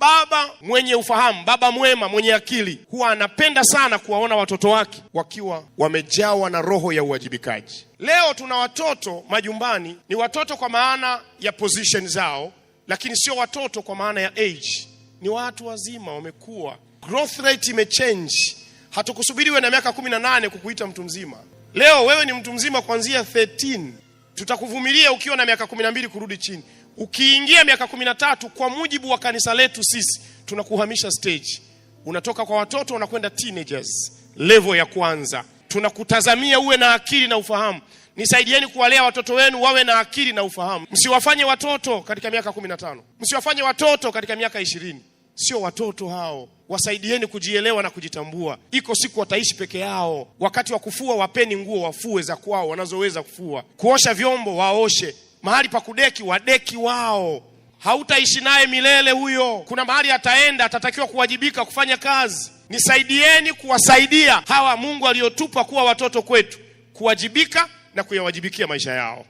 Baba mwenye ufahamu, baba mwema mwenye akili, huwa anapenda sana kuwaona watoto wake wakiwa wamejawa na roho ya uwajibikaji. Leo tuna watoto majumbani, ni watoto kwa maana ya position zao, lakini sio watoto kwa maana ya age. Ni watu wazima, wamekuwa. Growth rate imechange. Hatukusubiri wewe na miaka 18 kukuita mtu mzima. Leo wewe ni mtu mzima kuanzia 13. Tutakuvumilia ukiwa na miaka 12 kurudi chini. Ukiingia miaka 13, kwa mujibu wa kanisa letu sisi, tunakuhamisha stage. Unatoka kwa watoto unakwenda teenagers, level ya kwanza. Tunakutazamia uwe na akili na ufahamu. Nisaidieni kuwalea watoto wenu wawe na akili na ufahamu. Msiwafanye watoto katika miaka 15. Msiwafanye watoto katika miaka 20. Sio watoto hao. Wasaidieni kujielewa na kujitambua. Iko siku wataishi peke yao. Wakati wa kufua wapeni nguo wafue za kwao wanazoweza kufua. Kuosha vyombo waoshe. Mahali pa kudeki wadeki wao. Hautaishi naye milele huyo. Kuna mahali ataenda, atatakiwa kuwajibika kufanya kazi. Nisaidieni kuwasaidia hawa Mungu aliyotupa kuwa watoto kwetu, kuwajibika na kuyawajibikia maisha yao.